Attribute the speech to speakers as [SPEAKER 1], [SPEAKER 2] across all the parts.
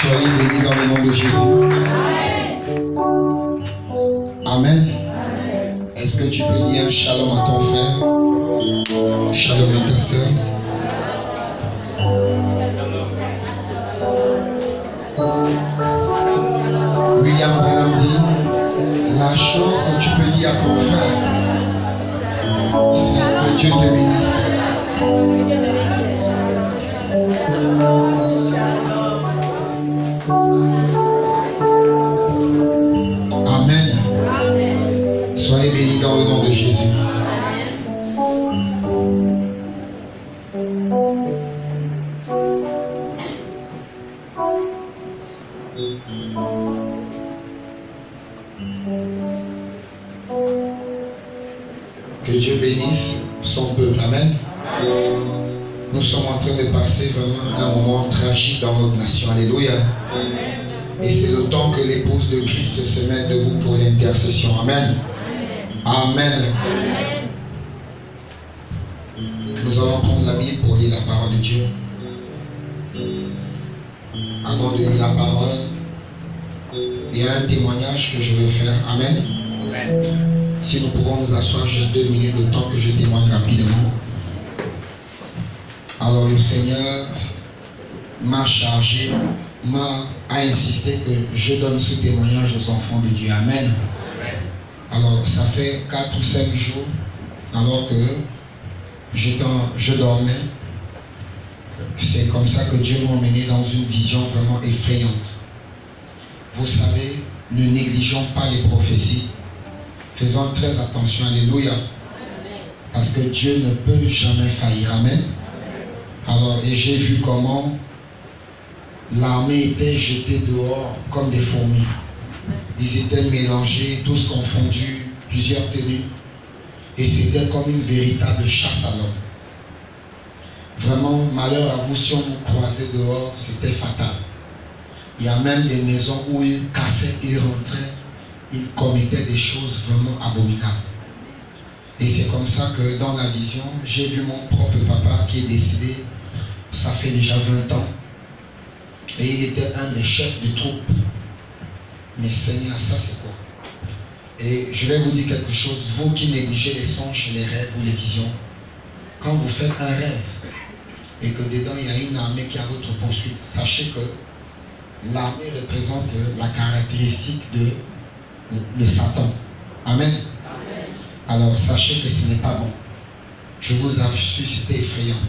[SPEAKER 1] Soyez bénis dans le nom de Jésus. Amen. Est-ce que tu peux dire shalom à ton frère? Shalom à ta soeur? William Branham dit, la chose que tu peux dire à ton frère, c'est que Dieu te bénisse. Amen. Soyez bénis dans le nom de Jésus. Que Dieu bénisse son peuple. Amen. Nous sommes en train de passer vraiment un moment tragique dans notre nation. Alléluia. Et c'est le temps que l'épouse de Christ se met debout pour l'intercession. Amen. Amen. Nous allons prendre la Bible pour lire la parole de Dieu. Avant de lire la parole, il y a un témoignage que je veux faire. Amen. Si nous pouvons nous asseoir juste 2 minutes, le temps que je témoigne rapidement. Alors le Seigneur m'a chargé, a insisté que je donne ce témoignage aux enfants de Dieu. Amen. Alors ça fait 4 ou 5 jours, alors que je dormais. C'est comme ça que Dieu m'a emmené dans une vision vraiment effrayante. Vous savez, ne négligeons pas les prophéties. Faisons très attention. Alléluia. Parce que Dieu ne peut jamais faillir. Amen. Alors, et j'ai vu comment l'armée était jetée dehors comme des fourmis. Ils étaient mélangés, tous confondus, plusieurs tenues. Et c'était comme une véritable chasse à l'homme. Vraiment, malheur à vous, si on nous croisait dehors, c'était fatal. Il y a même des maisons où ils cassaient, ils rentraient, ils commettaient des choses vraiment abominables. Et c'est comme ça que dans la vision, j'ai vu mon propre papa qui est décédé, ça fait déjà 20 ans. Et il était un des chefs de troupe. Mais Seigneur, ça c'est quoi? Et je vais vous dire quelque chose, vous qui négligez les songes, les rêves ou les visions, quand vous faites un rêve et que dedans il y a une armée qui a votre poursuite, sachez que l'armée représente la caractéristique de Satan. Amen. Alors sachez que ce n'est pas bon. Je vous assure, c'était effrayant.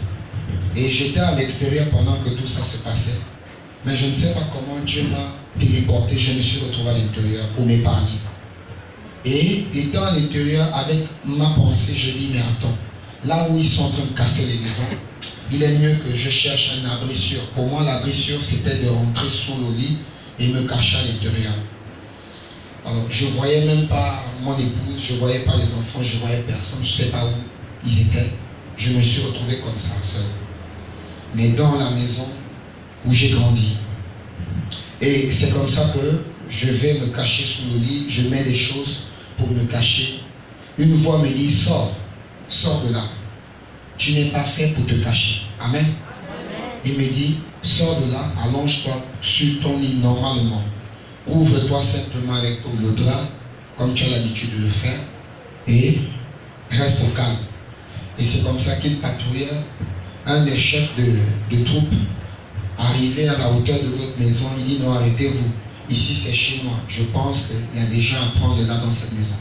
[SPEAKER 1] Et j'étais à l'extérieur pendant que tout ça se passait. Mais je ne sais pas comment Dieu m'a téléporté. Je me suis retrouvé à l'intérieur pour m'épargner. Et étant à l'intérieur, avec ma pensée, je dis, mais attends, là où ils sont en train de casser les maisons, il est mieux que je cherche un abri sûr. Pour moi, l'abri sûr, c'était de rentrer sous le lit et me cacher à l'intérieur. Alors, je ne voyais même pas mon épouse, je ne voyais pas les enfants, je ne voyais personne, je ne sais pas où ils étaient. Je me suis retrouvé comme ça, seul. Mais dans la maison où j'ai grandi. Et c'est comme ça que je vais me cacher sous le lit, je mets des choses pour me cacher. Une voix me dit, sors, sors de là. Tu n'es pas fait pour te cacher. Amen. Il me dit, sors de là, allonge-toi sur ton lit normalement. Couvre-toi simplement avec le drap, comme tu as l'habitude de le faire, et reste au calme. Et c'est comme ça qu'il patrouillait. Un des chefs de troupe arrivé à la hauteur de notre maison, il dit, non, arrêtez-vous. Ici, c'est chez moi. Je pense qu'il y a des gens à prendre là dans cette maison.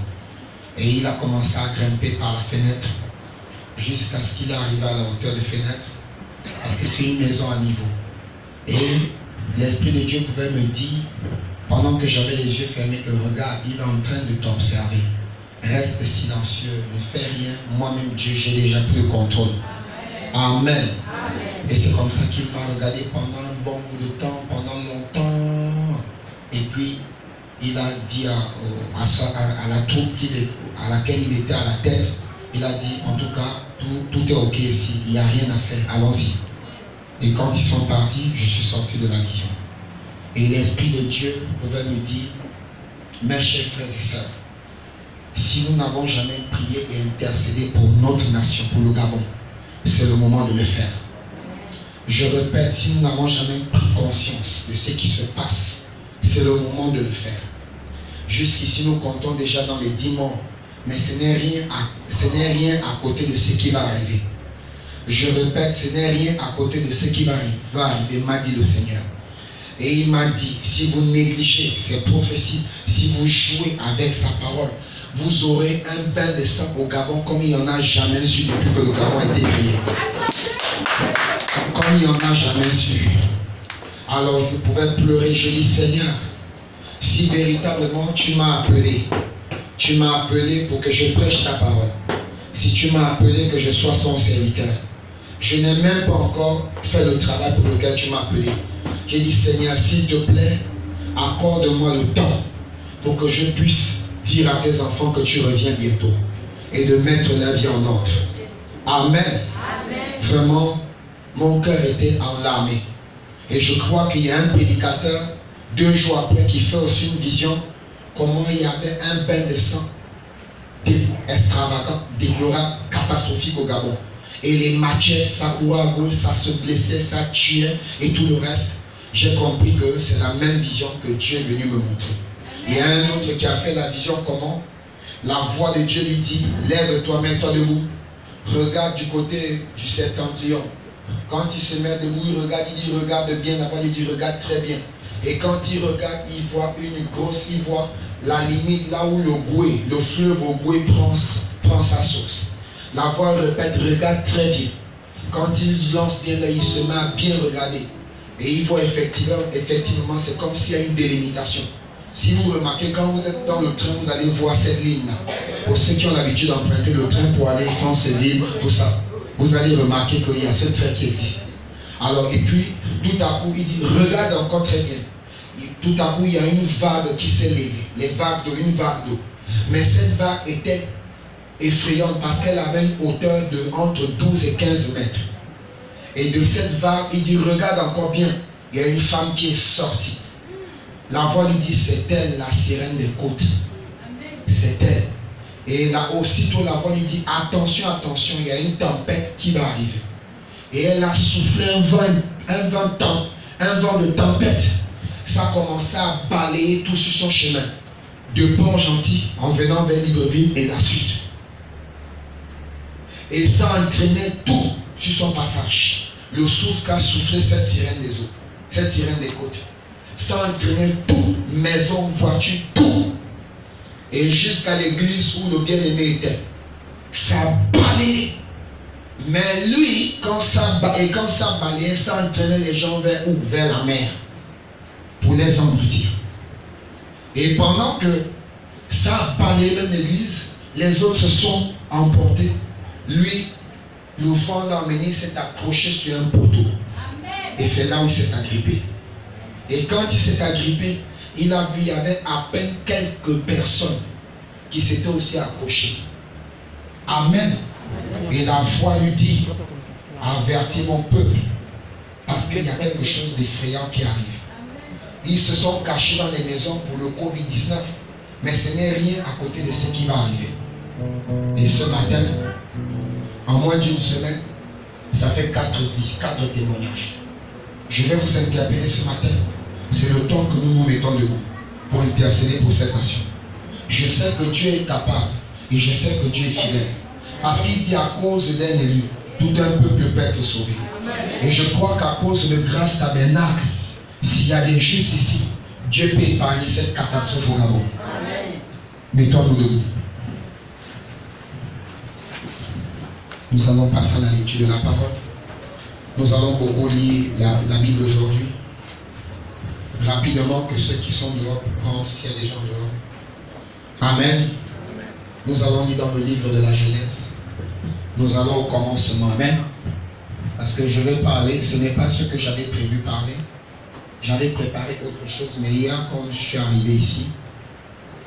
[SPEAKER 1] Et il a commencé à grimper par la fenêtre jusqu'à ce qu'il arrive à la hauteur de fenêtre. Parce que c'est une maison à niveau. Et l'Esprit de Dieu pouvait me dire, pendant que j'avais les yeux fermés, que regarde, il est en train de t'observer. Reste silencieux, ne fais rien. Moi-même, Dieu, j'ai déjà pris le contrôle. Amen. Amen. Et c'est comme ça qu'il m'a regardé pendant un bon bout de temps, pendant longtemps. Et puis, il a dit à la troupe à laquelle il était à la tête, il a dit, en tout cas, tout est ok ici, il n'y a rien à faire, allons-y. Et quand ils sont partis, je suis sorti de la vision. Et l'Esprit de Dieu pouvait me dire, mes chers frères et sœurs, si nous n'avons jamais prié et intercédé pour notre nation, pour le Gabon, c'est le moment de le faire. Je répète, si nous n'avons jamais pris conscience de ce qui se c'est le moment de le faire. Jusqu'ici, nous comptons déjà dans les 10 morts. Mais ce n'est rien à côté de ce qui va arriver. Je répète, ce n'est rien à côté de ce qui va arriver, m'a dit le Seigneur. Et il m'a dit, si vous négligez ces prophéties, si vous jouez avec sa parole, vous aurez un bain de sang au Gabon comme il n'y en a jamais eu depuis que le Gabon a été créé. Comme il n'y en a jamais eu. Alors je pouvais pleurer, je dis Seigneur, si véritablement tu m'as appelé pour que je prêche ta parole, si tu m'as appelé que je sois son serviteur, je n'ai même pas encore fait le travail pour lequel tu m'as appelé. J'ai dit Seigneur, s'il te plaît, accorde-moi le temps pour que je puisse dire à tes enfants que tu reviens bientôt et de mettre la vie en ordre. Amen. Amen. Vraiment, mon cœur était enlarmé. Et je crois qu'il y a un prédicateur, 2 jours après, qui fait aussi une vision, comment il y avait un bain de sang extravagant, déplorable, catastrophique au Gabon. Et les machettes, ça courait à gauche, ça se blessait, ça tuait et tout le reste. J'ai compris que c'est la même vision que Dieu est venu me montrer. Il y a un autre qui a fait la vision comment la voix de Dieu lui dit, lève-toi, mets-toi debout. Regarde du côté du septentrion. Quand il se met debout, il regarde, il dit, regarde bien. La voix lui dit, regarde très bien. Et quand il regarde, il voit il voit la limite là où le Goué, le fleuve au Goué prend sa source. La voix répète, regarde très bien. Quand il lance bien là, il se met à bien regarder. Et il voit effectivement, c'est comme s'il y a une délimitation. Si vous remarquez, quand vous êtes dans le train, vous allez voir cette ligne-là. Pour ceux qui ont l'habitude d'emprunter le train pour aller en Séville, tout ça, vous allez remarquer qu'il y a ce trait qui existe. Alors, et puis, tout à coup, il dit, regarde encore très bien. Et tout à coup, il y a une vague qui s'est levée. Les vagues d'eau, une vague d'eau. Mais cette vague était effrayante parce qu'elle avait une hauteur de entre 12 et 15 mètres. Et de cette vague, il dit, regarde encore bien. Il y a une femme qui est sortie. La voix lui dit, c'est elle la sirène des côtes. C'est elle. Et là, aussitôt, la voix lui dit, attention, attention, il y a une tempête qui va arriver. Et elle a soufflé un vent de tempête. Ça a commencé à balayer tout sur son chemin. De Port-Gentil en venant vers Libreville et la suite. Et ça entraînait tout sur son passage. Le souffle qu'a soufflé cette sirène des eaux, cette sirène des côtes. Ça entraînait tout, maison, voiture, tout. Et jusqu'à l'église où le bien-aimé était. Ça balayait. Mais lui, quand ça balayait, ça entraînait les gens vers où? Vers la mer. Pour les engloutir. Et pendant que ça balayait même l'église, les autres se sont emportés. Lui, le vent l'a emmené, s'est accroché sur un poteau. Et c'est là où il s'est agrippé. Et quand il s'est agrippé, il a vu, il y avait à peine quelques personnes qui s'étaient aussi accrochées. Amen. Et la voix lui dit, avertis mon peuple, parce qu'il y a quelque chose d'effrayant qui arrive. Ils se sont cachés dans les maisons pour le Covid-19, mais ce n'est rien à côté de ce qui va arriver. Et ce matin, en moins d'une semaine, ça fait 4 témoignages. Je vais vous interpeller ce matin. C'est le temps que nous nous mettons debout pour intercéder pour cette nation. Je sais que Dieu est capable et je sais que Dieu est fidèle. Parce qu'il dit à cause d'un élu, tout un peuple peut être sauvé. Et je crois qu'à cause de Grâce Tabernacle, s'il y a des justes ici, Dieu peut épargner cette catastrophe au Gabon. Mettons-nous debout. Nous allons passer à la lecture de la parole. Nous allons beaucoup lire la Bible aujourd'hui. Rapidement, que ceux qui sont dehors rentrent s'il y a des gens dehors. Amen. Nous allons lire dans le livre de la Genèse. Nous allons au commencement. Amen. Parce que je vais parler, ce n'est pas ce que j'avais prévu parler. J'avais préparé autre chose, mais hier, quand je suis arrivé ici,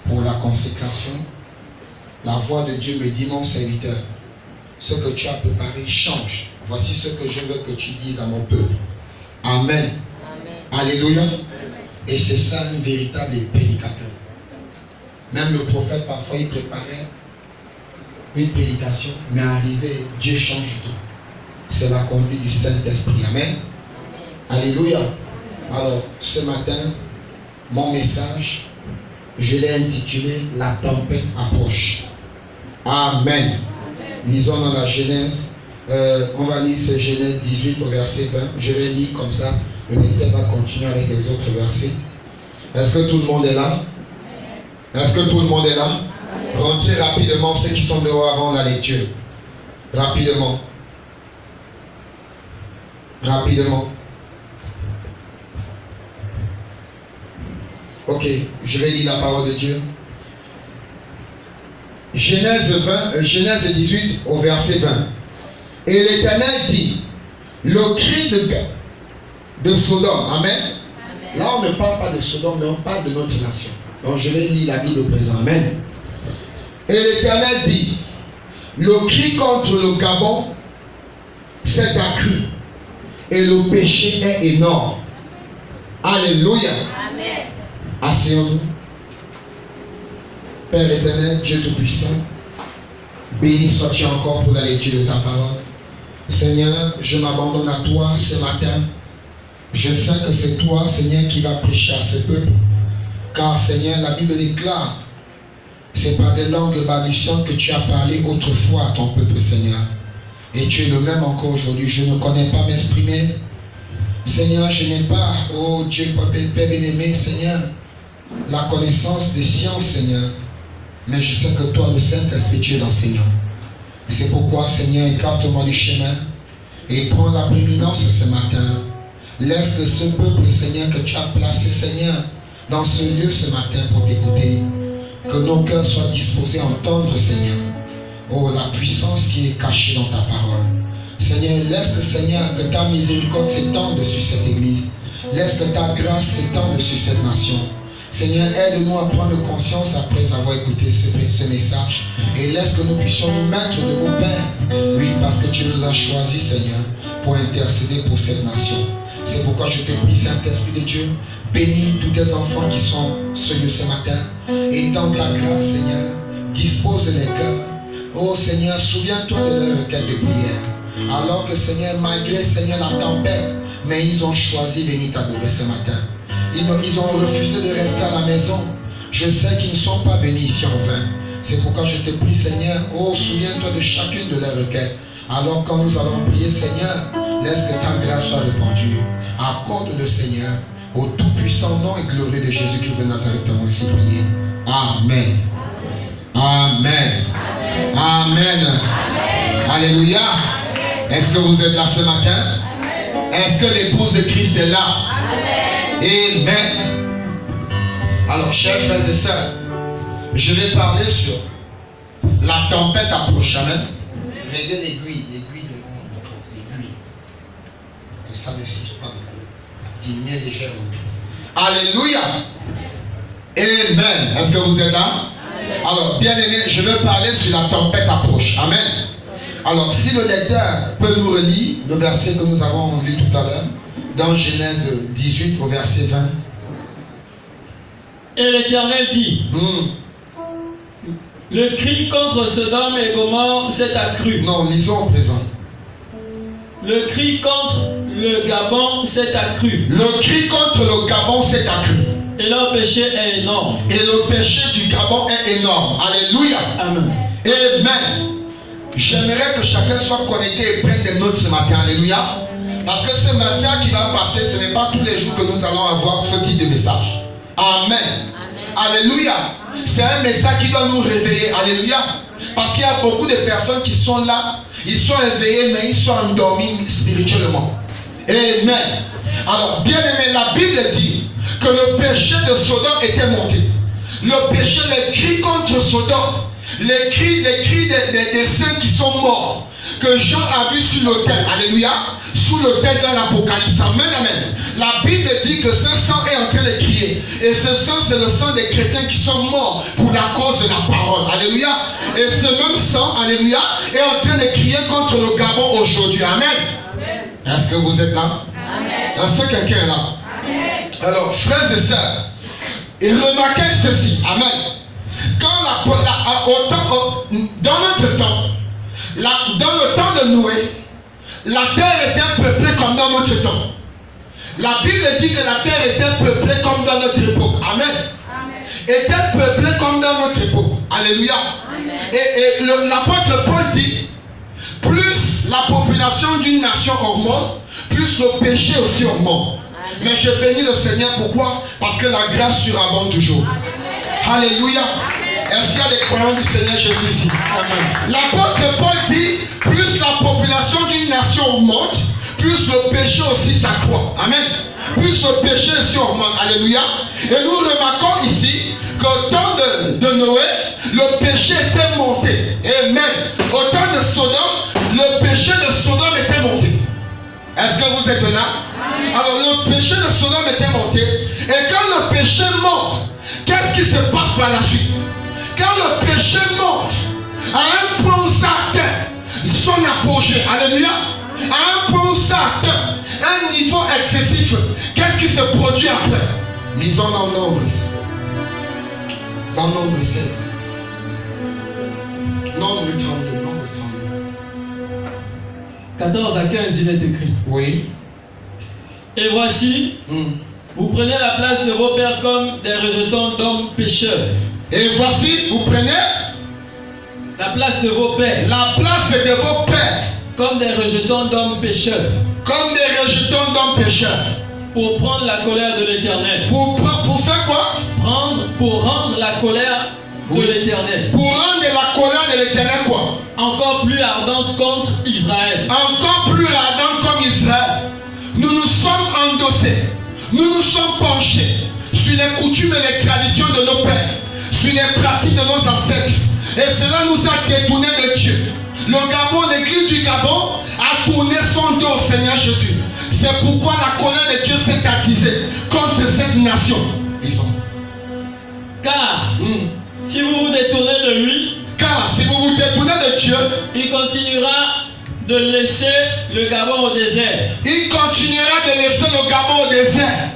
[SPEAKER 1] pour la consécration, la voix de Dieu me dit, mon serviteur, ce que tu as préparé change. Voici ce que je veux que tu dises à mon peuple. Amen. Amen. Alléluia. Amen. Et c'est ça un véritable prédicateur. Même le prophète, parfois, il préparait une prédication, mais arrivé, Dieu change tout. C'est la conduite du Saint-Esprit. Amen. Amen. Alléluia. Alors, ce matin, mon message, je l'ai intitulé « La tempête approche ». Amen. Lisons dans la Genèse. On va lire ce Genèse 18 au verset 20. Je vais lire comme ça. Le lecteur va continuer avec les autres versets. Est-ce que tout le monde est là? Est-ce que tout le monde est là? Rentrez rapidement ceux qui sont dehors avant la lecture. Rapidement. Rapidement. Ok, je vais lire la parole de Dieu. Genèse 18 au verset 20. Et l'Éternel dit, le cri de Sodome, amen. Amen. Là on ne parle pas de Sodome, mais on parle de notre nation. Donc je vais lire la Bible au présent, amen. Et l'Éternel dit, le cri contre le Gabon s'est accru et le péché est énorme. Alléluia. Amen. Asseyons-nous. Père éternel, Dieu Tout-Puissant, béni sois-tu encore pour la lecture de ta parole. Seigneur, je m'abandonne à toi ce matin. Je sais que c'est toi, Seigneur, qui vas prêcher à ce peuple. Car, Seigneur, la Bible déclare, c'est par des langues balbutiantes que tu as parlé autrefois à ton peuple, Seigneur. Et tu es le même encore aujourd'hui. Je ne connais pas m'exprimer. Seigneur, je n'ai pas, oh Dieu, Père bien-aimé, Seigneur, la connaissance des sciences, Seigneur. Mais je sais que toi, le Saint-Esprit, tu es l'enseignant. C'est pourquoi, Seigneur, écarte-moi du chemin et prends la prééminence ce matin. Laisse ce peuple, Seigneur, que tu as placé, Seigneur, dans ce lieu ce matin pour t'écouter. Que nos cœurs soient disposés à entendre, Seigneur, oh, la puissance qui est cachée dans ta parole. Seigneur, laisse, Seigneur, que ta miséricorde s'étende sur cette église. Laisse que ta grâce s'étende sur cette nation. Seigneur, aide-nous à prendre conscience après avoir écouté ce message. Et laisse que nous puissions nous mettre de vos pères. Oui, parce que tu nous as choisis, Seigneur, pour intercéder pour cette nation. C'est pourquoi je te prie, Saint-Esprit de Dieu, bénis tous tes enfants qui sont sur ce matin. Et dans ta grâce, Seigneur, dispose les cœurs. Oh Seigneur, souviens-toi de leur requête de prière. Alors que, Seigneur, malgré, Seigneur, la tempête, mais ils ont choisi de venir t'adorer ce matin. Ils ont refusé de rester à la maison. Je sais qu'ils ne sont pas venus ici en vain. C'est pourquoi je te prie, Seigneur, oh, souviens-toi de chacune de leurs requêtes. Alors quand nous allons prier, Seigneur, laisse que ta grâce soit répandue. Accorde-le, Seigneur, au tout-puissant nom et glorieux de Jésus-Christ de Nazareth, nous ainsi prié. Amen. Amen. Amen. Amen. Alléluia. Est-ce que vous êtes là ce matin? Est-ce que l'épouse de Christ est là? Amen. Alors, chers frères et sœurs, je vais parler sur la tempête approche. Amen. Regardez l'aiguille de l'aiguille. Que ça ne siffle pas beaucoup. Diminuez légèrement. Alléluia. Amen. Est-ce que vous êtes là? Alors, bien aimé, je vais parler sur la tempête approche. Amen. Alors, si le lecteur peut nous relire le verset que nous avons vu tout à l'heure, dans Genèse 18 au verset 20.
[SPEAKER 2] Et l'Éternel dit, le cri contre Sodome et Gomorrhe s'est accru.
[SPEAKER 1] Non, lisons au présent.
[SPEAKER 2] Le cri contre le Gabon s'est accru.
[SPEAKER 1] Le cri contre le Gabon s'est accru.
[SPEAKER 2] Et leur péché est énorme.
[SPEAKER 1] Et le péché du Gabon est énorme. Alléluia.
[SPEAKER 2] Amen.
[SPEAKER 1] Amen. J'aimerais que chacun soit connecté et prenne des notes ce matin. Alléluia. Parce que ce message qui va passer, ce n'est pas tous les jours que nous allons avoir ce type de message. Amen. Amen. Alléluia. C'est un message qui doit nous réveiller. Alléluia. Parce qu'il y a beaucoup de personnes qui sont là, ils sont éveillés, mais ils sont endormis spirituellement. Amen. Alors, bien aimé, la Bible dit que le péché de Sodome était monté. Le péché, les cris contre Sodome, les cris des saints qui sont morts, que Jean a vu sur l'autel. Alléluia. Sous l'autel dans l'Apocalypse. Amen, amen. La Bible dit que ce sang est en train de crier. Et ce sang, c'est le sang des chrétiens qui sont morts pour la cause de la parole. Alléluia. Et ce même sang, alléluia, est en train de crier contre le Gabon aujourd'hui. Amen. Est-ce que vous êtes là? Amen. Est-ce que quelqu'un est là? Amen. Alors, frères et sœurs, et remarquez ceci. Amen. Quand dans notre temps, dans le temps de Noé, la terre était peuplée comme dans notre temps. La Bible dit que la terre était peuplée comme dans notre époque. était peuplée comme dans notre époque. Alléluia. Et l'apôtre Paul dit, plus la population d'une nation augmente, plus le péché aussi augmente. Mais je bénis le Seigneur, pourquoi? Parce que la grâce surabonde toujours. Alléluia. Est-ce qu'il y a des croyants du Seigneur Jésus ici? L'apôtre Paul dit, plus la population d'une nation augmente, plus le péché aussi s'accroît. Amen. Plus le péché aussi augmente. Alléluia. Et nous remarquons ici qu'au temps de Noé, le péché était monté. Amen. Au temps de Sodome, le péché de Sodome était monté. Est-ce que vous êtes là? Alors le péché de Sodome était monté. Et quand le péché monte, qu'est-ce qui se passe par la suite? Quand le péché monte, à un point où ça atteint son apogée, alléluia, à un point où ça atteint un niveau excessif, qu'est-ce qui se produit après? Lisons dans Nombre 16. Nombre 32, Nombre 32.
[SPEAKER 2] 14 à 15, il est écrit.
[SPEAKER 1] Oui.
[SPEAKER 2] Et voici, vous prenez la place de vos pères comme des rejetons d'hommes pécheurs.
[SPEAKER 1] Et voici, vous prenez
[SPEAKER 2] la place de vos pères.
[SPEAKER 1] La place de vos pères.
[SPEAKER 2] Comme des rejetons d'hommes pécheurs.
[SPEAKER 1] Comme des rejetons d'hommes pécheurs.
[SPEAKER 2] Pour prendre la colère de l'Éternel.
[SPEAKER 1] Pour faire quoi?
[SPEAKER 2] Pour rendre la colère de l'Éternel.
[SPEAKER 1] Pour rendre la colère de l'Éternel quoi?
[SPEAKER 2] Encore plus ardente contre Israël.
[SPEAKER 1] Encore plus ardente comme Israël. Nous nous sommes endossés. Nous nous sommes penchés sur les coutumes et les traditions de nos pères. Sur les pratiques de nos ancêtres. Et cela nous a détournés de Dieu. Le Gabon, l'église du Gabon a tourné son dos au Seigneur Jésus. C'est pourquoi la colère de Dieu s'est attisée contre cette nation.
[SPEAKER 2] Car si vous vous détournez de lui,
[SPEAKER 1] de Dieu,
[SPEAKER 2] il continuera de laisser le Gabon au désert.
[SPEAKER 1] Il continuera de laisser le Gabon au désert.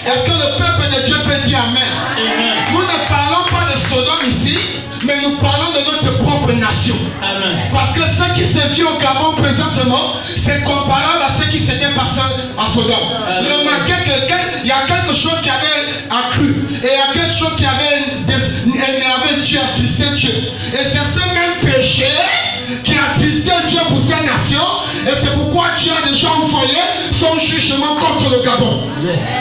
[SPEAKER 1] Est-ce que le peuple de Dieu peut dire Amen?
[SPEAKER 2] Amen.
[SPEAKER 1] Nous ne parlons pas de Sodome ici, mais nous parlons de notre propre nation.
[SPEAKER 2] Amen.
[SPEAKER 1] Parce que ce qui se vit au Gabon présentement, c'est comparable à ce qui s'était passé à Sodome. Remarquez qu'il y a quelque chose qui avait accru, et il y a quelque chose qui avait énervé Dieu, attristé Dieu. Et c'est ce même péché qui a attristé Dieu pour cette nation, et c'est pourquoi Dieu a déjà envoyé son jugement contre le Gabon.
[SPEAKER 2] Yes.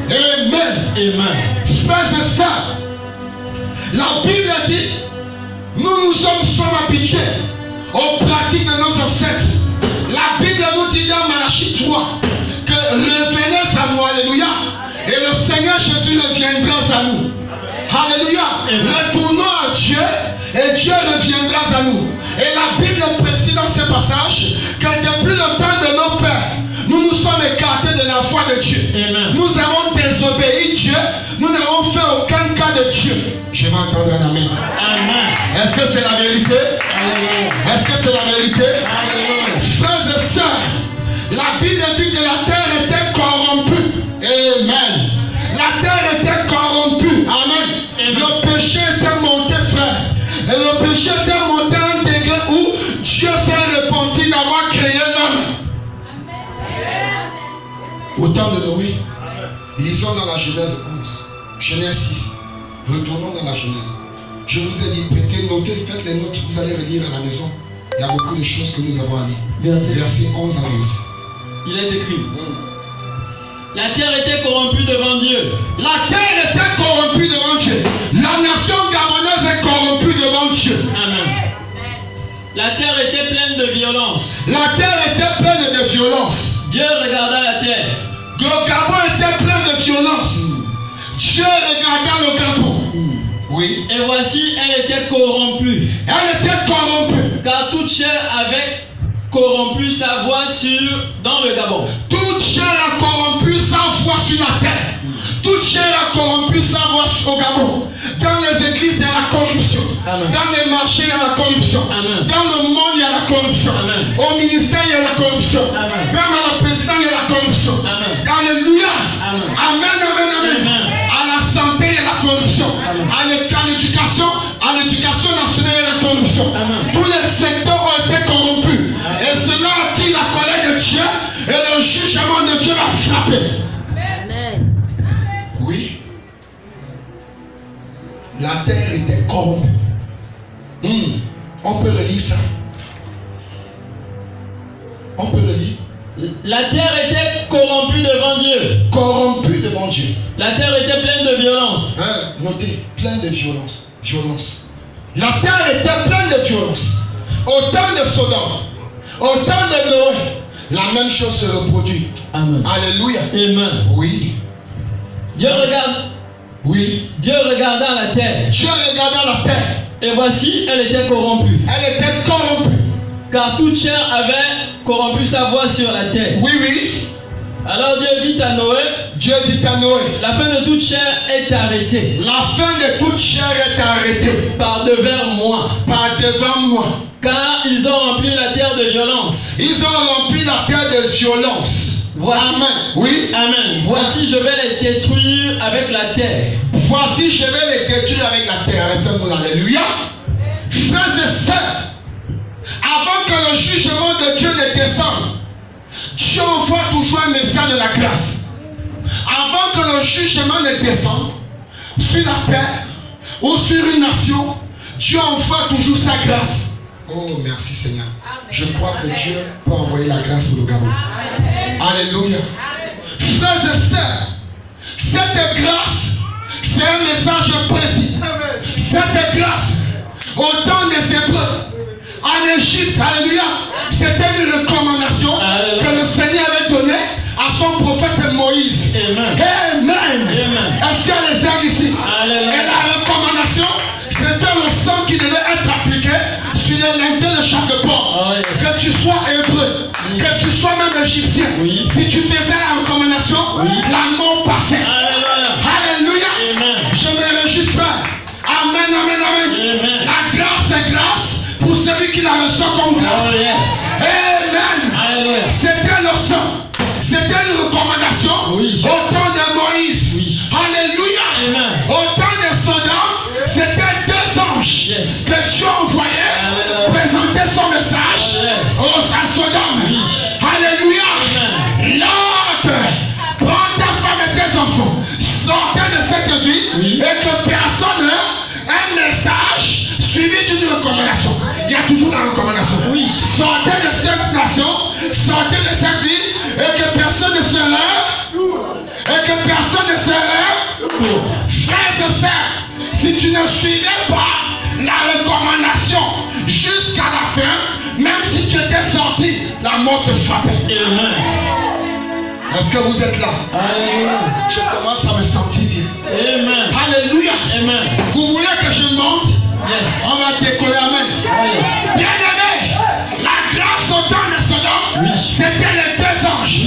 [SPEAKER 1] Amen.
[SPEAKER 2] Amen.
[SPEAKER 1] Frères et sœurs, la Bible dit, nous sommes habitués aux pratiques de nos ancêtres. La Bible nous dit dans Malachie 3 que revenez à nous, alléluia, et le Seigneur Jésus reviendra à nous. Alléluia. Retournons à Dieu et Dieu reviendra à nous. Et la Bible précise dans ce passage que depuis le temps de nos pères, nous nous sommes écartés de la foi de Dieu.
[SPEAKER 2] Amen.
[SPEAKER 1] Nous avons désobéi Dieu. Nous n'avons fait aucun cas de Dieu. Je vais entendre un amen.
[SPEAKER 2] Amen.
[SPEAKER 1] Est-ce que c'est la vérité?
[SPEAKER 2] Alléluia.
[SPEAKER 1] Est-ce que c'est la vérité?
[SPEAKER 2] Alléluia.
[SPEAKER 1] Frères et sœurs, la Bible dit que la terre était corrompue. Amen. La terre était corrompue. Amen. Le péché était monté, frère. Et le péché était monté à un degré où Dieu s'est repenti d'avoir créé l'homme. Au temps de Noé, lisons dans la Genèse 11, Genèse 6. Retournons dans la Genèse. Je vous ai dit, prêtez, notez, faites les notes, vous allez relire à la maison. Il y a beaucoup de choses que nous avons à lire. Verset 11 à 12.
[SPEAKER 2] Il est écrit. La terre était corrompue devant Dieu.
[SPEAKER 1] La terre était corrompue devant Dieu. La nation gabonaise est corrompue devant Dieu.
[SPEAKER 2] Amen. La terre était pleine de violence.
[SPEAKER 1] La terre était pleine de violence.
[SPEAKER 2] Dieu regarda la terre.
[SPEAKER 1] Le Gabon était plein de violence. Dieu regarda le Gabon. Oui.
[SPEAKER 2] Et voici, elle était corrompue.
[SPEAKER 1] Elle était corrompue.
[SPEAKER 2] Car toute chair avait corrompu sa voix dans le Gabon.
[SPEAKER 1] Toute chair a corrompu sa voix sur la terre. Toute chair a corrompu sa voix au Gabon. Dans les églises, il y a la corruption.
[SPEAKER 2] Amen.
[SPEAKER 1] Dans les marchés, il y a la corruption.
[SPEAKER 2] Amen.
[SPEAKER 1] Dans le monde, il y a la corruption.
[SPEAKER 2] Amen.
[SPEAKER 1] Au ministère, il y a la corruption.
[SPEAKER 2] Amen.
[SPEAKER 1] Même à la présidence, il y a la corruption.
[SPEAKER 2] Amen.
[SPEAKER 1] Alléluia.
[SPEAKER 2] Amen.
[SPEAKER 1] Amen, amen, amen.
[SPEAKER 2] Amen.
[SPEAKER 1] À la santé, il y a la corruption.
[SPEAKER 2] Amen.
[SPEAKER 1] À l'éducation nationale, il y a la corruption.
[SPEAKER 2] Amen.
[SPEAKER 1] Tous les secteurs ont été corrompus. Et cela attire la colère de Dieu. Et le jugement de Dieu va frapper.
[SPEAKER 3] Amen.
[SPEAKER 1] Oui. La terre était corrompue. On peut le lire ça. On peut le lire.
[SPEAKER 2] La terre était corrompue devant Dieu.
[SPEAKER 1] Corrompue devant Dieu.
[SPEAKER 2] La terre était pleine de violence.
[SPEAKER 1] Notez, pleine de violence. Violence. La terre était pleine de violence. Au temps de Sodome, au temps de Noé, la même chose se reproduit.
[SPEAKER 2] Amen.
[SPEAKER 1] Alléluia.
[SPEAKER 2] Amen.
[SPEAKER 1] Oui.
[SPEAKER 2] Dieu regarde.
[SPEAKER 1] Oui.
[SPEAKER 2] Dieu regardant la terre.
[SPEAKER 1] Dieu regardant la terre.
[SPEAKER 2] Et voici, elle était corrompue.
[SPEAKER 1] Elle était corrompue.
[SPEAKER 2] Car toute chair avait corrompu sa voix sur la terre.
[SPEAKER 1] Oui, oui.
[SPEAKER 2] Alors Dieu dit à Noé.
[SPEAKER 1] Dieu dit à Noé.
[SPEAKER 2] La fin de toute chair est arrêtée.
[SPEAKER 1] La fin de toute chair est arrêtée.
[SPEAKER 2] Par devers moi.
[SPEAKER 1] Par devant moi.
[SPEAKER 2] Car ils ont rempli la terre de violence.
[SPEAKER 1] Ils ont rempli la terre de violence.
[SPEAKER 2] Voici,
[SPEAKER 1] amen. Oui.
[SPEAKER 2] Amen. Voici, je vais les détruire avec la terre.
[SPEAKER 1] Voici, je vais les détruire avec la terre. Répétons, alléluia. Frères et sœurs, avant que le jugement de Dieu ne descende, Dieu envoie toujours un message de la grâce. Avant que le jugement ne descende sur la terre ou sur une nation, Dieu envoie toujours sa grâce. Oh, merci Seigneur. Je crois que Dieu peut envoyer la grâce pour le Gabon. Alléluia. Frères et sœurs, cette grâce, c'est un message précis. Cette grâce, au temps des Hébreux, en Égypte, alléluia, c'était une recommandation que le Seigneur avait donnée à son prophète Moïse. Amen. Amen. Est-ce qu'il y a les airs ici? Alléluia. Et la recommandation, c'était le sang qui devait être appliqué sur les linteaux de chaque porte. Oh, yes. Que tu sois hébreu, que tu sois même égyptien. Oui. Si tu faisais la recommandation, la mort passait. Alléluia. Amen. Je me réjouis, frère. Amen, amen, amen. Amen. La grâce est grâce pour celui qui la reçoit comme grâce. Oh, yes. Amen. C'était le sang. C'était une recommandation au temps de Moïse. Oui. Alléluia. Amen. Au temps de Sodome, c'était deux anges que Dieu envoyait présenter son message à Sodome. Oui. Alléluia. L'autre, prends ta femme et tes enfants, sortez de cette vie et que personne n'ait un message suivi d'une recommandation. Il y a toujours la recommandation. Oui. Sortez de cette nation, sortez de cette ville et que personne ne se lève. Et que personne ne se lève. Frères et sœurs, si tu ne suivais pas la recommandation jusqu'à la fin, même si tu étais sorti, la mort te frappait. Est-ce que vous êtes là? Alléluia. Je commence à me sentir bien. Amen. Alléluia. Amen. Vous voulez que je monte? Yes. On va décoller. Amen. Yes. Bien aimé, la grâce au temps de Sodome, c'était les deux anges.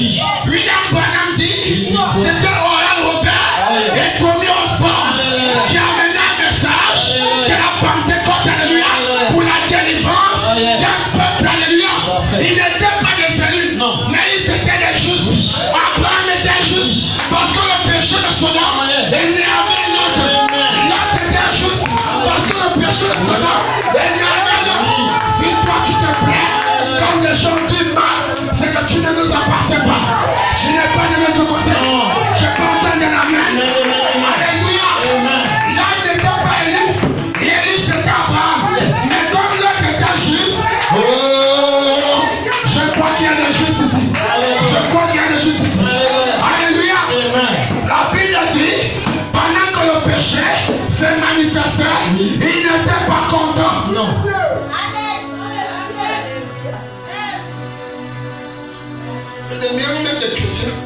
[SPEAKER 1] William Branham dit, c'était Oral Robert et Tommy Osborne qui amenaient un message de la Pentecôte, alléluia, pour la délivrance d'un peuple, alléluia. Ils n'étaient pas des élus, mais ils étaient des justes. Abraham était juste parce que le péché de Sodome est né avec l'autre. L'autre était juste parce que le péché de Sodome est né avec l'autre. Si toi tu te plais, quand les gens disent mal, c'est que tu ne nous appartiens pas. Tu n'es pas de notre côté. Je peux entendre l'amen. Alléluia. L'homme n'était pas élu. L'élu c'était Abraham. Mais comme l'autre était juste, je crois qu'il y a des justes ici. Je crois qu'il y a des justes ici. Alléluia. La Bible dit, pendant que le péché se manifestait, il n'était pas content. Non. Et les mêmes des chrétiens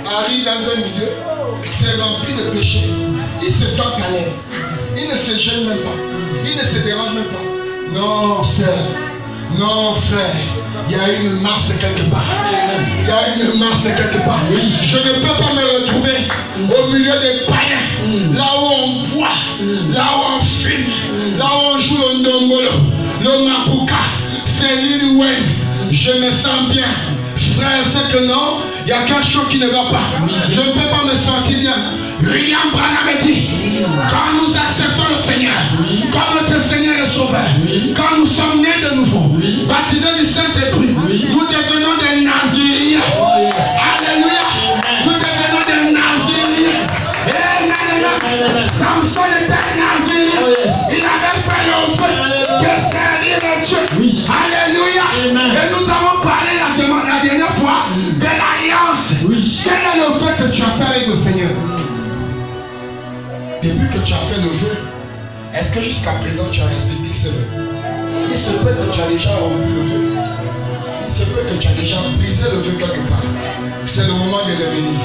[SPEAKER 1] arrivent dans un milieu, c'est rempli de péché. Ils se sentent à l'aise. Ils ne se gênent même pas. Ils ne se dérangent même pas. Non, sœur. Non, frère. Il y a une masse quelque part. Il y a une masse quelque part. Je ne peux pas me retrouver au milieu des païens. Là où on boit, là où on fume, là où on joue le ndombolo, le mapuka, c'est Lil Wayne. Je me sens bien. Frère, c'est que non, il y a quelque chose qui ne va pas. Je ne peux pas me sentir bien. William Branham dit, quand nous acceptons le Seigneur, comme notre Seigneur est sauveur, quand nous sommes nés de nouveau, baptisés du Saint-Esprit, nous devenons des Naziriens. Alléluia. Nous devenons des Naziriens. Samson était un Nazirien. Il avait fait le feu de servir Dieu. Oui. Alléluia. Et nous avons parlé la dernière fois de l'alliance. Oui. Quel est le feu que tu as fait avec le Seigneur? Depuis que tu as fait le vœu, est-ce que jusqu'à présent tu as respecté ce vœu? Il se peut que tu as déjà rompu le vœu. Il se peut que tu as déjà brisé le vœu quelque part. C'est le moment de revenir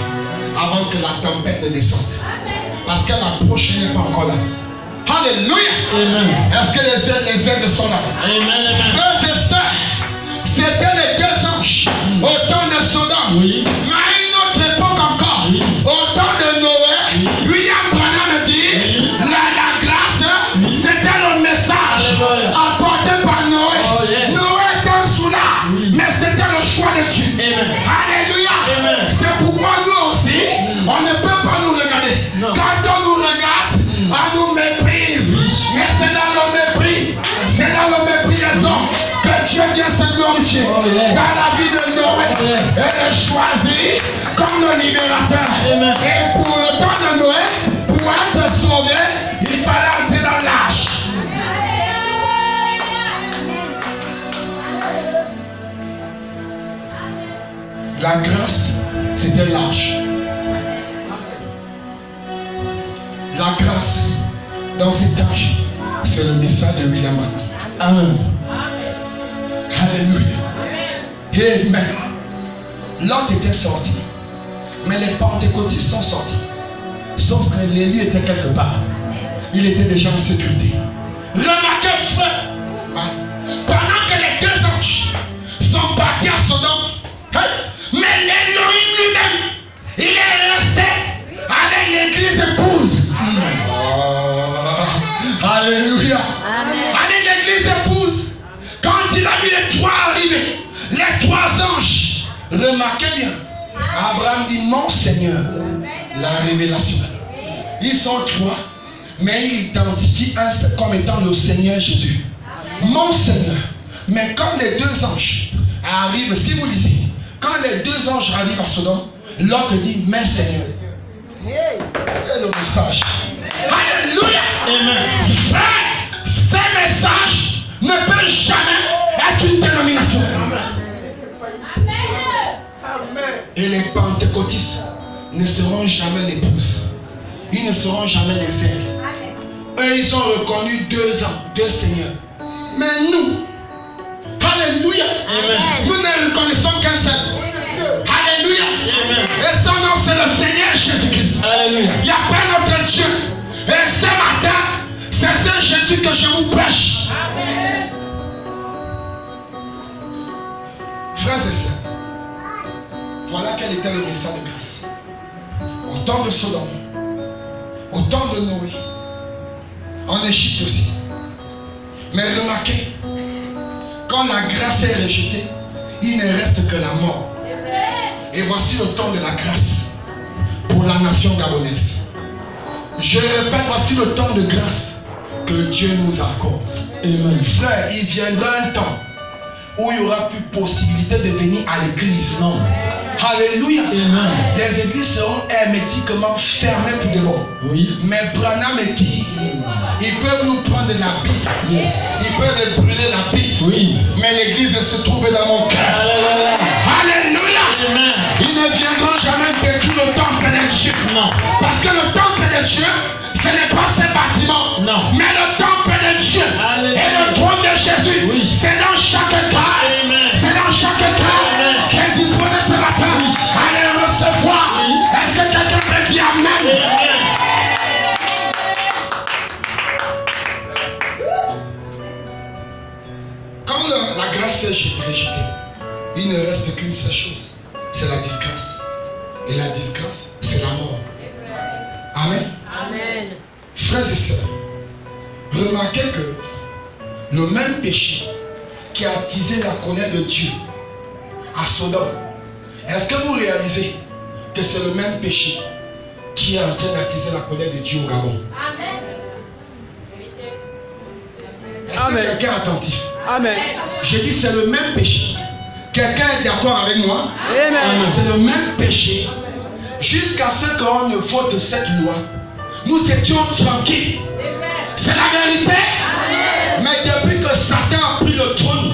[SPEAKER 1] avant que la tempête ne descende. Parce qu'elle approche, elle n'est pas encore là. Alléluia. Est-ce que les aides sont là? Amen. Frères et sœurs, c'était les deux anges au temps de Sodome. Oui. Mais à une autre époque encore, oui, au temps de Noé, oui, William Branham dit, la grâce, c'était le message apporté par Noé. Oh, yes. Noé était sous là, oui, mais c'était le choix de Dieu. Amen. Alléluia. C'est pourquoi nous aussi, on ne peut pas nous regarder. Non. Quand on nous regarde, on nous méprise. Oui. Mais c'est dans le mépris, c'est dans le mépris des hommes que Dieu vient se glorifier. Oh, yes. Dans la vie de Noé, oh, yes, elle est choisie comme le libérateur. Amen. Et pour le temps de Noé, pour être sauvé, il fallait entrer dans l'âge. La grâce, c'était l'âge. La grâce, dans cet âge, c'est le message de William Branham. Amen. Alléluia. Amen. L'autre était sorti, mais les pentecôtistes sont sortis. Sauf que l'élu était quelque part. Il était déjà en sécurité. Remarquez, frère, pendant que les deux anges sont partis à Sodome, mais l'Élohim lui-même, il est resté avec l'église épouse. Alléluia. Avec l'église épouse, quand il a vu les trois arriver, les trois anges, remarquez bien, Abraham dit, mon Seigneur, la révélation. Ils sont trois, mais il identifie un comme étant le Seigneur Jésus. Mon Seigneur. Mais quand les deux anges arrivent, si vous lisez, quand les deux anges arrivent à Sodome, l'autre dit, mais Seigneur. Et le message. Alléluia. Amen. Frère, ce message ne peut jamais être une dénomination. Amen. Et les pentecôtistes ne seront jamais l'épouses. Ils ne seront jamais les ailes. Eux, ils ont reconnu deux seigneurs. Mais nous, alléluia, amen, nous ne reconnaissons qu'un seul. Alléluia. Amen. Et son nom, c'est le Seigneur Jésus-Christ. Alléluia. Il n'y a pas notre Dieu. Et ce matin, c'est ce Jésus que je vous prêche. Amen. Frères et sœurs, voilà quel était le message de grâce. Au temps de Sodome, au temps de Noé, en Égypte aussi. Mais remarquez, quand la grâce est rejetée, il ne reste que la mort. Et voici le temps de la grâce pour la nation gabonaise. Je répète, voici le temps de grâce que Dieu nous accorde. Amen. Frère, il viendra un temps où il n'y aura plus possibilité de venir à l'église. Non. Alléluia. Amen. Les églises seront hermétiquement fermées pour de bon. Oui. Mais Branham dit, ils peuvent nous prendre la Bible. Yes. Ils peuvent brûler la Bible. Oui. Mais l'église se trouve dans mon cœur. Alléluia. Amen. Ils ne viendront jamais détruire le temple de Dieu. Non. Parce que le temple de Dieu, ce n'est pas ce bâtiment. Non. Mais le temple de Dieu. Alléluia. Et le trône de Jésus. Oui. C'est dans chaque cas. C'est dans chaque cas qui est disposé ce matin. Oui. Allez recevoir. Oui. Est-ce que quelqu'un peut dire amen? Amen. Quand la grâce est rejetée, il ne reste qu'une seule chose. C'est la disgrâce. Et la disgrâce, c'est la mort. Amen. Amen. Frères et sœurs, remarquez que le même péché qui a attisé la colère de Dieu à Sodome, est-ce que vous réalisez que c'est le même péché qui est en train d'attiser la colère de Dieu au Gabon? Amen. Est-ce que quelqu'un est attentif? Amen. J'ai dit c'est le même péché. Quelqu'un est d'accord avec moi? Amen. C'est le même péché. Jusqu'à ce qu'on ne vote cette loi, nous étions tranquilles. C'est la vérité. Mais depuis que Satan a pris le trône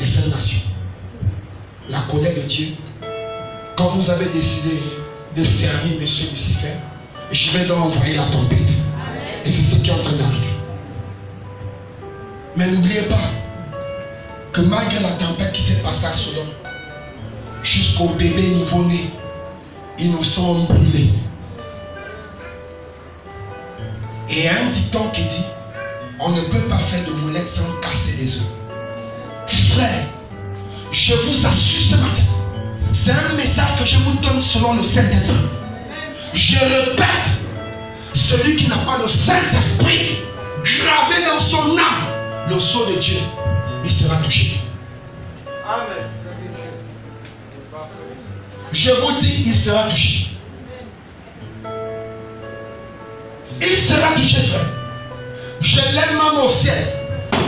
[SPEAKER 1] de cette nation, la colère de Dieu, quand vous avez décidé de servir M. Lucifer, je vais donc envoyer la tempête. Et c'est ce qui est en train d'arriver. Mais n'oubliez pas que malgré la tempête qui s'est passée à Sodome, jusqu'au bébé nouveau-né, ils nous sont brûlés. Et il y a un dicton qui dit, on ne peut pas faire de moulette sans casser les œufs. Frère, je vous assure ce matin, c'est un message que je vous donne selon le Saint-Esprit. Je répète, celui qui n'a pas le Saint-Esprit gravé dans son âme, le sceau de Dieu, il sera touché.
[SPEAKER 3] Amen.
[SPEAKER 1] Je vous dis, il sera touché. Il sera touché, frère. Je lève ma main au ciel.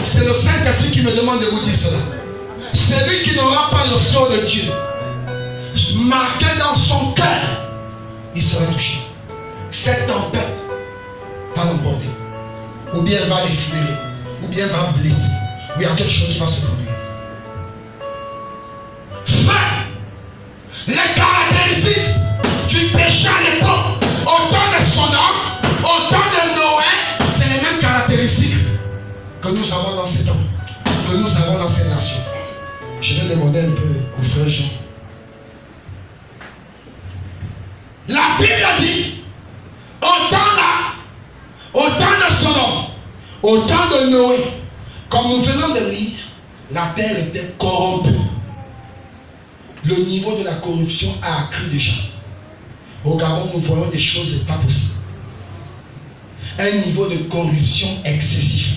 [SPEAKER 1] C'est le Saint-Esprit qui me demande de vous dire cela. Celui qui n'aura pas le sceau de Dieu marqué dans son cœur, il sera touché. Cette tempête va l'emporter. Ou bien elle va l'effleurer. Ou bien elle va blesser. Ou il y a quelque chose qui va se produire. Frère, les caractéristiques du péché à l'époque, autant de Sodome, autant de Noé, c'est les mêmes caractéristiques que nous avons dans ces temps, que nous avons dans cette nation. Je vais demander un peu au frère Jean. La Bible dit, autant de Sodome, autant de Noé, comme nous venons de lire, la terre était corrompue. Le niveau de la corruption a accru déjà. Au Gabon, nous voyons des choses pas possibles. Un niveau de corruption excessif.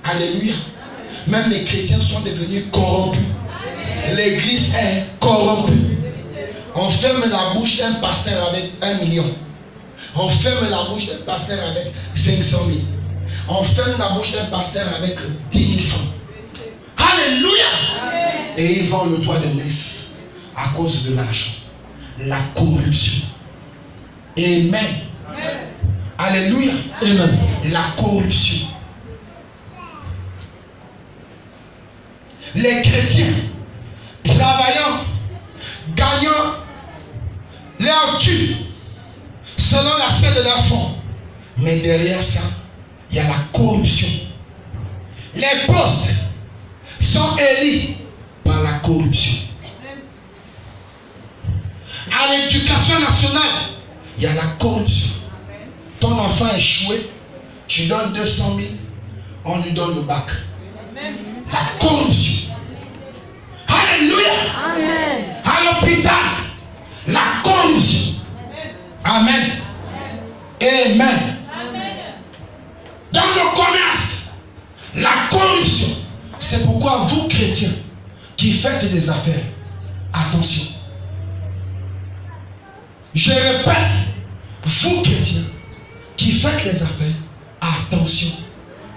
[SPEAKER 1] Alléluia. Même les chrétiens sont devenus corrompus. L'église est corrompue. On ferme la bouche d'un pasteur avec 1 million. On ferme la bouche d'un pasteur avec 500 000. On ferme la bouche d'un pasteur avec 10 000 francs. Alléluia. Et ils vendent le toit de Nice à cause de l'argent. La corruption. Amen. Alléluia.
[SPEAKER 2] Amen.
[SPEAKER 1] La corruption. Les chrétiens travaillant, gagnant leur tue selon la sphère de leur fond. Mais derrière ça, il y a la corruption. Les postes sont élus par la corruption. À l'éducation nationale, il y a la corruption. Ton enfant est échoué, tu donnes 200 000, on lui donne le bac. La corruption. Alléluia.
[SPEAKER 4] Amen.
[SPEAKER 1] À l'hôpital, la corruption. Amen. Amen. Dans le commerce, la corruption. C'est pourquoi vous, chrétiens, qui faites des affaires, attention. Je répète, vous, chrétiens, qui faites des affaires, attention.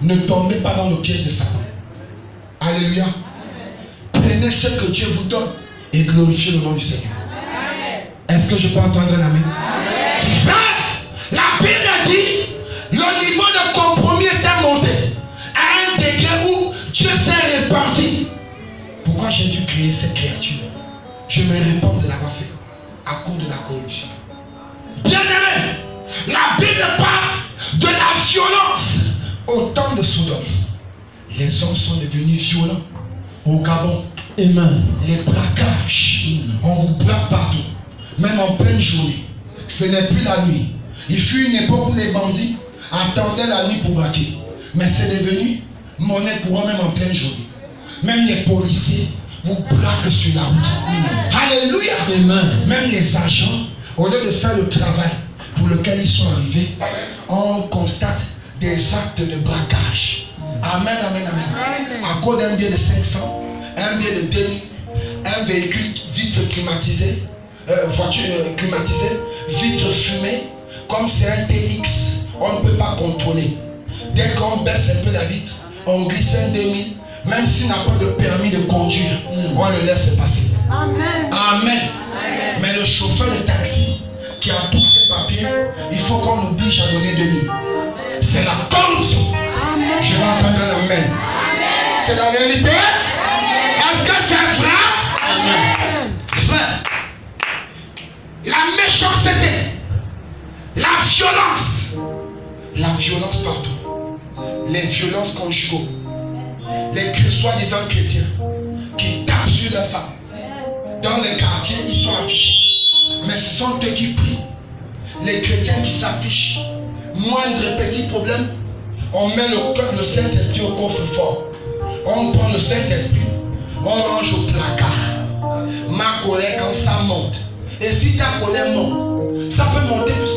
[SPEAKER 1] Ne tombez pas dans le piège de Satan. Alléluia. Prenez ce que Dieu vous donne et glorifiez le nom du Seigneur. Est-ce que je peux entendre un amen? Frère, la Bible dit, le niveau de compromis était monté à un degré où Dieu s'est répandu. Pourquoi j'ai dû créer cette créature? Je me répands de l'avoir fait à cause de la corruption. Bien-aimé, la Bible parle de la violence au temps de Sodome. Les hommes sont devenus violents. Au Gabon,
[SPEAKER 2] Amen.
[SPEAKER 1] les braquages, on vous braque partout, même en pleine journée. Ce n'est plus la nuit. Il fut une époque où les bandits attendaient la nuit pour braquer. Mais c'est devenu monnaie courante même en pleine journée. Même les policiers vous braquent sur la route. Alléluia.
[SPEAKER 2] Amen.
[SPEAKER 1] Même les agents, au lieu de faire le travail pour lequel ils sont arrivés, on constate des actes de braquage. Amen, amen, amen. À cause d'un billet de 500, un billet de 2000, un véhicule vitre climatisée, voiture climatisée, vitre fumée, comme c'est un TX, on ne peut pas contrôler. Dès qu'on baisse un peu la vitre, on glisse un 2000, même s'il n'a pas de permis de conduire, on le laisse passer.
[SPEAKER 4] Amen.
[SPEAKER 1] Amen. Mais le chauffeur de taxi qui a tous ces papiers, il faut qu'on oblige à donner 2000. C'est la corruption. Je vais entendre un amen. C'est la vérité. Est-ce que c'est vrai? Frère, la méchanceté, la violence partout, les violences conjugaux, les soi-disant chrétiens qui tapent sur leurs femmes. Dans les quartiers, ils sont affichés. Mais ce sont eux qui prient. Les chrétiens qui s'affichent. Moindre petit problème, on met le Saint-Esprit au coffre-fort. On prend le Saint-Esprit, on range au placard. Ma colère, quand ça monte. Et si ta colère monte, ça peut monter jusqu'à